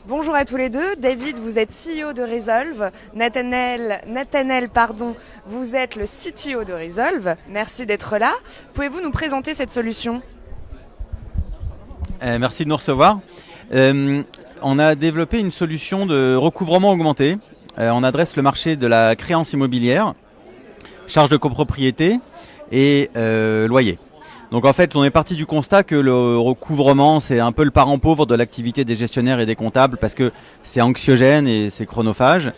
Bonjour à tous les deux. David, vous êtes CEO de Resolve. Nathanaël, vous êtes le CTO de Resolve. Merci d'être là. Pouvez-vous nous présenter cette solution ? Merci de nous recevoir. On a développé une solution de recouvrement augmenté. On adresse le marché de la créance immobilière, charges de copropriété et loyer. Donc en fait, on est parti du constat que le recouvrement, c'est un peu le parent pauvre de l'activité des gestionnaires et des comptables parce que c'est anxiogène et c'est chronophage.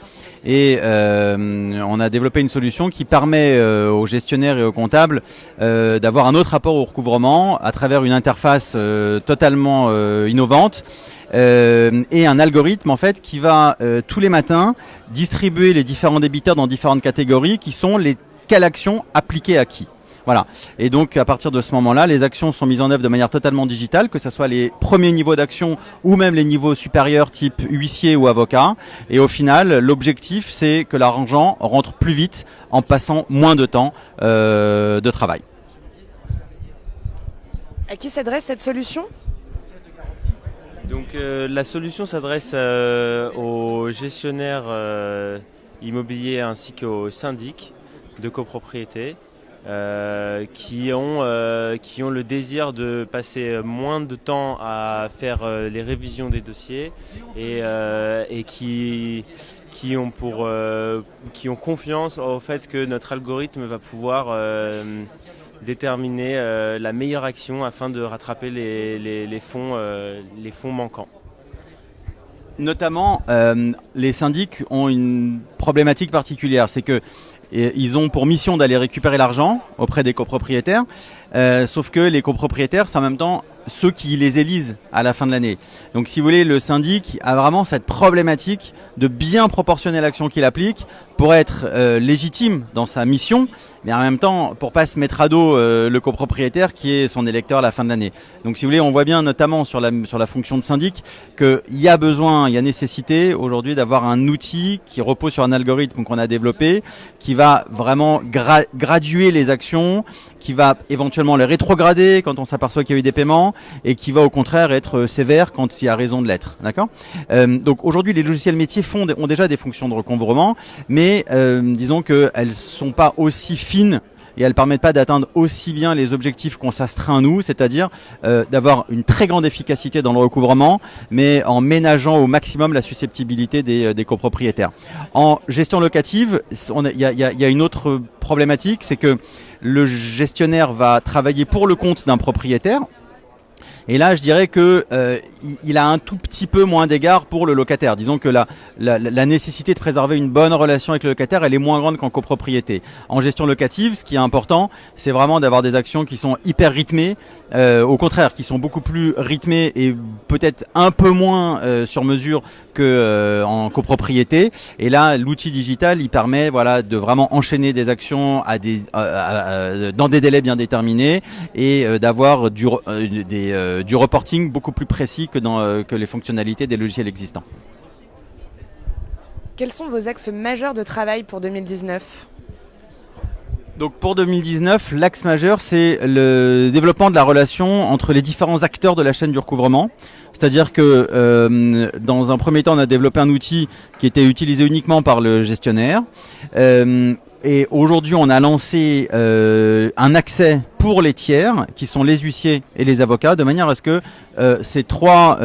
Et on a développé une solution qui permet aux gestionnaires et aux comptables d'avoir un autre rapport au recouvrement à travers une interface totalement innovante. Et un algorithme en fait qui va tous les matins distribuer les différents débiteurs dans différentes catégories qui sont quelles actions appliquées à qui. Voilà. Et donc, à partir de ce moment-là, les actions sont mises en œuvre de manière totalement digitale, que ce soit les premiers niveaux d'action ou même les niveaux supérieurs type huissier ou avocat. Et au final, l'objectif, c'est que l'argent rentre plus vite en passant moins de temps de travail. À qui s'adresse cette solution ? Donc la solution s'adresse aux gestionnaires immobiliers ainsi qu'aux syndics de copropriété qui ont le désir de passer moins de temps à faire les révisions des dossiers et qui ont confiance au fait que notre algorithme va pouvoir déterminer la meilleure action afin de rattraper les fonds manquants. Notamment, les syndics ont une problématique particulière, c'est que ils ont pour mission d'aller récupérer l'argent auprès des copropriétaires, sauf que les copropriétaires, c'est en même temps ceux qui les élisent à la fin de l'année. Donc si vous voulez, le syndic a vraiment cette problématique de bien proportionner l'action qu'il applique pour être légitime dans sa mission, mais en même temps pour pas se mettre à dos le copropriétaire qui est son électeur à la fin de l'année. Donc si vous voulez, on voit bien notamment sur la fonction de syndic qu'il y a besoin, il y a nécessité aujourd'hui d'avoir un outil qui repose sur un algorithme qu'on a développé, qui va vraiment graduer les actions, qui va éventuellement les rétrograder quand on s'aperçoit qu'il y a eu des paiements et qui va au contraire être sévère quand il y a raison de l'être. D'accord ? Donc aujourd'hui, les logiciels métiers ont déjà des fonctions de recouvrement, mais disons qu'elles ne sont pas aussi fines et elles ne permettent pas d'atteindre aussi bien les objectifs qu'on s'astreint nous, c'est-à-dire d'avoir une très grande efficacité dans le recouvrement, mais en ménageant au maximum la susceptibilité des copropriétaires. En gestion locative, il y a une autre problématique, c'est que le gestionnaire va travailler pour le compte d'un propriétaire. Et là, je dirais que il a un tout petit peu moins d'égard pour le locataire. Disons que la nécessité de préserver une bonne relation avec le locataire, elle est moins grande qu'en copropriété. En gestion locative, ce qui est important, c'est vraiment d'avoir des actions qui sont hyper rythmées, au contraire, qui sont beaucoup plus rythmées et peut-être un peu moins sur mesure que en copropriété. Et là, l'outil digital, il permet de vraiment enchaîner des actions dans des délais bien déterminés et d'avoir du reporting beaucoup plus précis que les fonctionnalités des logiciels existants. Quels sont vos axes majeurs de travail pour 2019 ? Donc pour 2019, l'axe majeur, c'est le développement de la relation entre les différents acteurs de la chaîne du recouvrement. C'est-à-dire que dans un premier temps, on a développé un outil qui était utilisé uniquement par le gestionnaire. Et aujourd'hui, on a lancé un accès pour les tiers, qui sont les huissiers et les avocats, de manière à ce que ces trois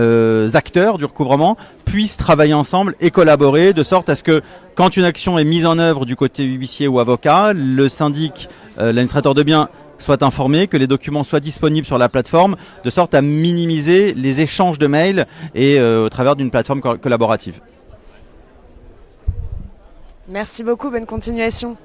acteurs du recouvrement puissent travailler ensemble et collaborer, de sorte à ce que quand une action est mise en œuvre du côté huissier ou avocat, le syndic, l'administrateur de biens, soit informé, que les documents soient disponibles sur la plateforme, de sorte à minimiser les échanges de mails et au travers d'une plateforme collaborative. Merci beaucoup, bonne continuation.